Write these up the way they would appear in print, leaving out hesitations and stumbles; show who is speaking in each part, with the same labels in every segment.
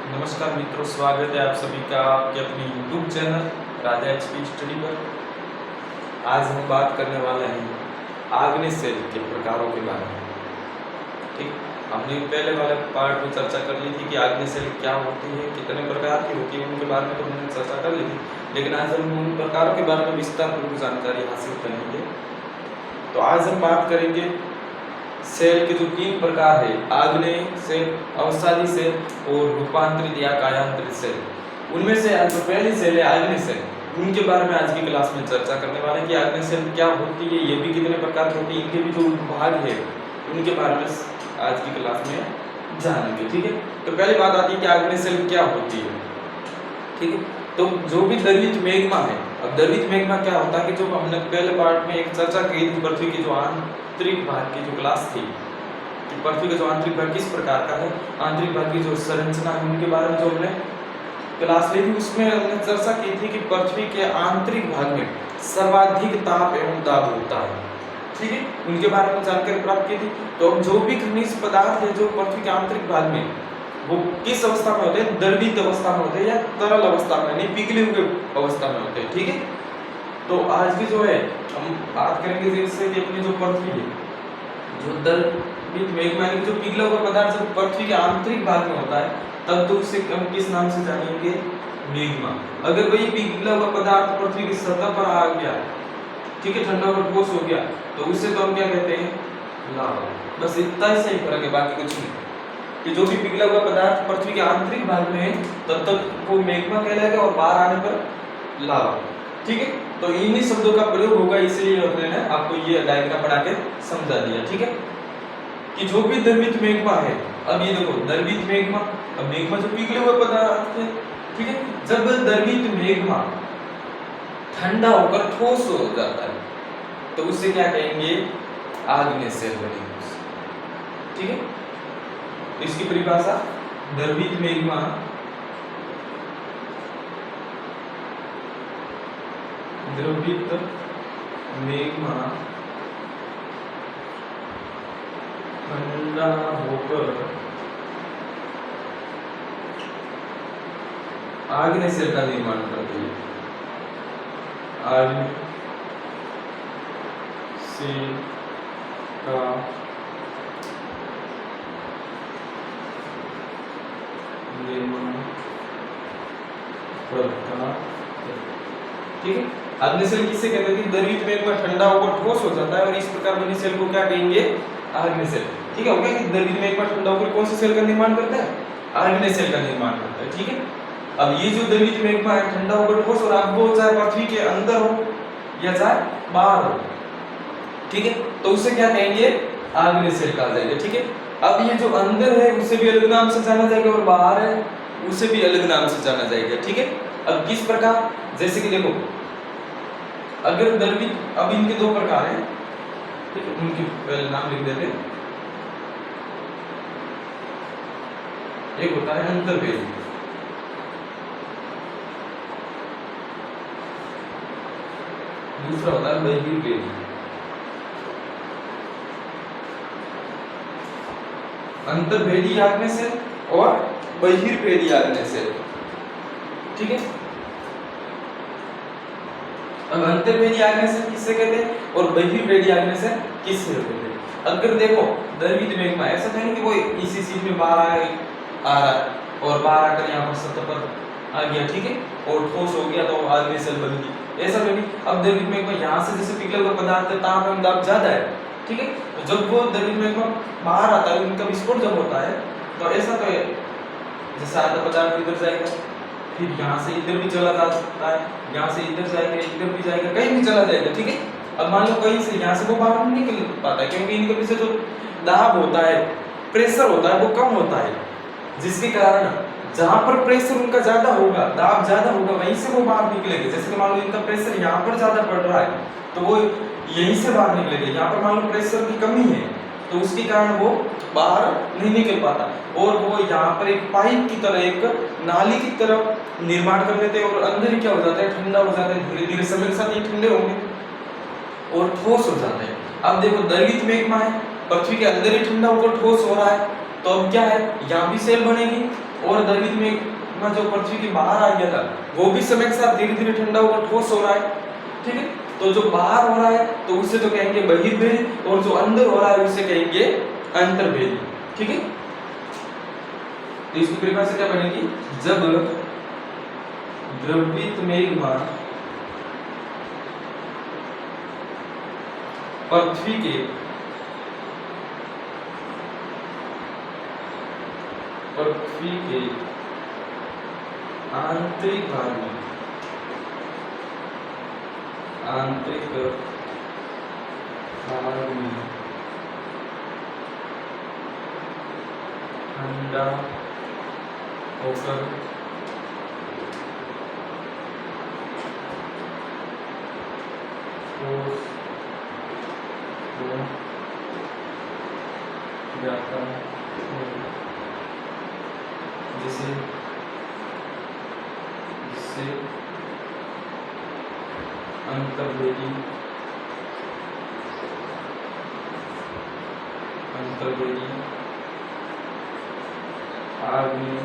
Speaker 1: नमस्कार मित्रों, स्वागत है आप सभी का आपके अपने YouTube चैनल राजा एचपी स्टडी पर। आज हम बात करने वाले हैं आग्नेय सेल के प्रकारों के बारे में। ठीक, हमने पहले वाले पार्ट में चर्चा कर ली थी कि आग्नेय सेल क्या होती है, कितने प्रकार की होती है, उनके बारे में तो हमने चर्चा कर ली थी। लेकिन आज हम उन प्रकारों के बारे में विस्तारपूर्वक जानकारी हासिल करेंगे। तो आज हम बात करेंगे सेल के जो 3 प्रकार है, आग्नेय सेल, अवसादी सेल और रूपांतरित या कायांतरित सेल। उनमें से जो पहली सेल है आग्नेय सेल, उनके बारे में आज की क्लास में चर्चा करने वाले हैं कि आग्नेय सेल क्या होती है, ये भी कितने प्रकार की होती है, इनके भी जो भाग है उनके बारे में आज की क्लास में जानेंगे। ठीक है, तो पहली बात आती है कि आग्नेय सेल क्या होती है। ठीक है, तो जो भी द्रवित मैग्मा है, अब द्रवित मैग्मा क्या होता है कि जो हमने पहले पार्ट में एक चर्चा की थी, पृथ्वी की जो आंतरिक भाग की जो क्लास थी कि पृथ्वी का जो आंतरिक भाग किस प्रकार का है, आंतरिक भाग की जो संरचना है उनके बारे में जो हमने क्लास ली थी, उसमें हमने चर्चा की थी कि पृथ्वी के आंतरिक भाग में सर्वाधिक ताप एवं दाब होता है। ठीक है, उनके बारे में जानकारी प्राप्त की थी। तो अब जो भी खनिज पदार्थ है जो पृथ्वी के आंतरिक भाग में, वो किस अवस्था में होते हैं, द्रवित अवस्था में होते हैं या तरल अवस्था में, नहीं पिघले हुए अवस्था में होते हैं। ठीक है, तो आज की जो है हम बात करेंगे जैसे कि अपनी जो पृथ्वी है, जो द्रवित मैग्मा जो पिघला हुआ पदार्थ जब पृथ्वी के आंतरिक भाग में होता है तब तो उसे हम किस नाम से जानेंगे, मैग्मा। अगर वही पिघला हुआ पदार्थ पृथ्वी की सतह पर आ गया, ठीक है, ठंडा और ठोस हो गया, तो उससे तो हम क्या कहते हैं, लावा। बस इतना ही सही फर्क है, बाकी कुछ नहीं। कि जो भी पिघला हुआ पदार्थ पृथ्वी के आंतरिक भाग में है तब तक वो मैग्मा कहलाएगा और बाहर आने पर लावा। ठीक है, तो इन्हीं शब्दों का प्रयोग होगा, इसलिए मैंने आपको ये डायग्राम बना के समझा दिया। ठीक है, कि जो भी द्रवित मैग्मा है, अब ये देखो द्रवित मैग्मा, अब मैग्मा जो पिघले हुए पदार्थ है, ठीक है, जब द्रवित मैग्मा ठंडा होकर ठोस हो जाता है तो उससे क्या कहेंगे, आग्नेय सेल बनेगी। ठीक है, इसकी परिभाषा, द्रवित मैग्मा द्रवित मैग्मा ठंडा होकर आग्नेय सेल का निर्माण करती है। आग्नेय सेल का निर्माण करता है। ठीक है, आग्नेय सेल किसे कहते हैं, द्रवित मैग्मा ठंडा होकर ठोस हो जाता है और इस प्रकार बनी सेल को क्या कहेंगे, आग्नेय सेल। ठीक है, हो गया कि द्रवित मैग्मा ठंडा होकर कौन सी सेल का निर्माण करता है, आग्नेय सेल का निर्माण करता है। ठीक है, अब ये जो द्रवित मैग्मा है ठंडा होकर ठोस, और अब वो चाहे पृथ्वी के अंदर हो या चाहे बाहर हो, ठीक है, तो उसे क्या कहेंगे, आग्नेय सेल कहा जाएगा। ठीक है, अब ये जो अंदर है उसे भी अलग नाम से जाना जाएगा और बाहर है उसे भी अलग नाम से जाना जाएगा। ठीक है, अब किस प्रकार, जैसे कि देखो अगर द्रवित, अब इनके 2 प्रकार हैं, ठीक है, उनके पहले नाम लिख देते हैं। एक होता है अंतर्वेदी, दूसरा होता है बहिर्वेदी। अंतर्वेदी आग्नेय सेल और बहिर्वेदी आग्नेय सेल। ठीक है, अब अंतर्वेदी आग्नेय सेल किससे कहते हैं और बहिर्वेदी आग्नेय सेल किससे कहते हैं। अगर देखो द्रवित मैग्मा, ऐसा नहीं कि वो इसी चीज में बाहर आ रहा है और बाहर आकर यहाँ पर सतह पर आ गया, ठीक है, और ठोस हो गया तो आग्नेय सेल बन गई, ऐसा नहीं। अब द्रवित मैग्मा यहाँ से जैसे पिघला हुआ पदार्थ है, ताप एवं दाब ज्यादा है, ठीक है, तो जब वो द्रवित मैग्मा बाहर आता है, उनका विस्फोट जब होता है तो ऐसा तो जैसे आधा पदार्थ इधर जाएगा, फिर यहाँ से इधर भी चला जा सकता है, यहाँ से इधर जाएगा, इधर भी जाएगा, कहीं भी चला जाएगा। ठीक है, अब मान लो कहीं से यहाँ से वो बाहर नहीं निकल पाता है क्योंकि इनके पीछे जो दाब होता है, प्रेशर होता है, वो कम होता है, जिसके कारण जहां पर प्रेशर उनका ज्यादा होगा, दाब ज्यादा होगा, वहीं से वो बाहर निकलेंगे। जैसे कि मान लो इनका प्रेशर यहाँ पर ज्यादा पड़ रहा है तो वो यहीं से बाहर निकलेंगे। यहाँ पर मान लो प्रेशर की कमी है तो उसके कारण वो बाहर नहीं निकल पाता, और वो यहाँ पर एक पाइप की तरह, एक नाली की तरह निर्माण कर लेते हैं और अंदर ही क्या हो जाता है, ठंडा हो जाता है, धीरे धीरे समय के साथ ये ठंडे होंगे और ठोस हो जाते हैं। अब देखो द्रवित मैग्मा है, पृथ्वी के अंदर ही ठंडा होकर ठोस हो रहा है, तो अब क्या है, यहाँ भी सेल बनेगी और द्रवित मैग्मा जो पृथ्वी के बाहर आ गया था वो भी समय के साथ धीरे धीरे ठंडा होकर ठोस हो रहा है। ठीक है, तो जो बाहर हो रहा है तो उसे तो कहेंगे बहिर्भेदी और जो अंदर हो रहा है उसे कहेंगे अंतर्भेदी। ठीक है, तो इसकी परिभाषा क्या बनेगी, जब द्रवित मैग्मा पृथ्वी के आंतरिक भाग में ठंडा होकर ठोस हो जाता है, जिसे अंतर्भेदी आग्नेय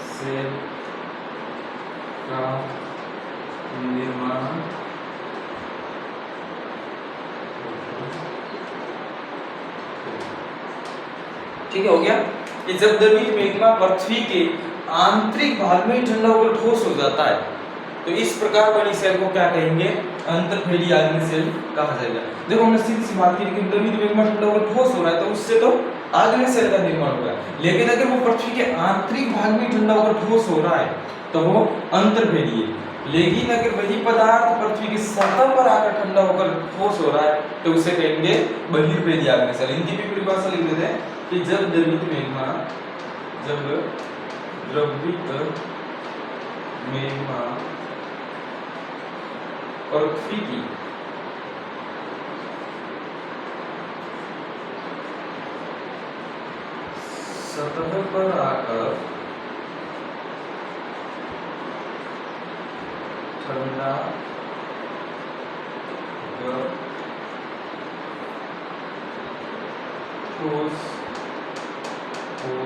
Speaker 1: सेल का निर्माण ठीक है, हो गया कि जब द्रवित मैग्मा पृथ्वी के आंतरिक भाग में ठंडा होकर ठोस हो जाता है तो इस प्रकार बनी सेल को क्या कहेंगे, अंतर्भेदी आग्नेय सेल कहा जाएगा। देखो हमने सीधी सी बात की कि द्रवित मैग्मा ठंडा होकर ठोस हो रहा है तो उससे तो आग्नेय सेल का निर्माण होगा, लेकिन अगर वो पृथ्वी के आंतरिक भाग में ठंडा होकर ठोस हो रहा है तो वो अंतर्भेदी है। लेकिन अगर वही पदार्थ पृथ्वी की सतह पर आकर ठंडा होकर ठोस हो रहा है तो उसे कहेंगे बहिर्भेदी आग्नेय सेल। इनकी भी परिभाषा लिख देते हैं कि जब द्रवित मैग्मा पृथ्वी की सतह पर आकर ठंडा ठोस हो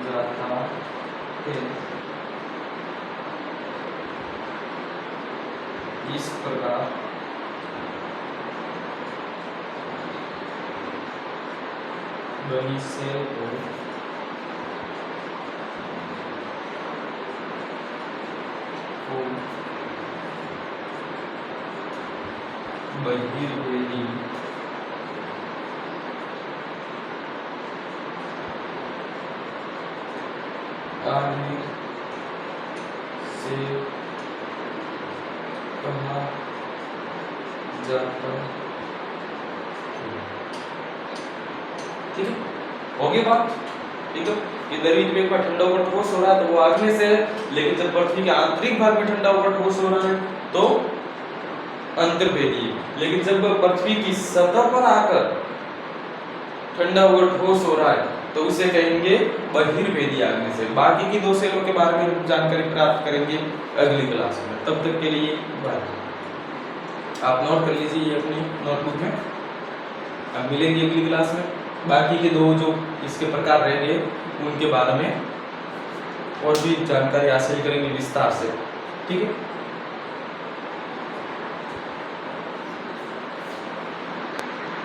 Speaker 1: जाता है, इस प्रकार बनी सेल को बहिर्भेदी आग्नेय सेल कहा जाता है। ठीक है, हो गई बात। ठीक है, ये द्रवित मैग्मा ठंडा होकर ठोस हो रहा है तो वो आग्नेय सेल है, लेकिन जब पृथ्वी के आंतरिक भाग में ठंडा होकर ठोस हो रहा है तो अंतर्भेदी है। लेकिन जब पृथ्वी की सतह पर आकर ठंडा होकर ठोस हो रहा है तो उसे कहेंगे बहिर्भेदी आग्नेय सेल। बाकी की दो सेलों के बारे में जानकारी प्राप्त करेंगे अगली क्लास में। तब तक के लिए बाय। आप नोट कर लीजिए ये अपनी नोटबुक में, अब मिलेंगे अगली क्लास में। बाकी के दो जो इसके प्रकार रहेंगे उनके बारे में और भी जानकारी हासिल करेंगे विस्तार से। ठीक है।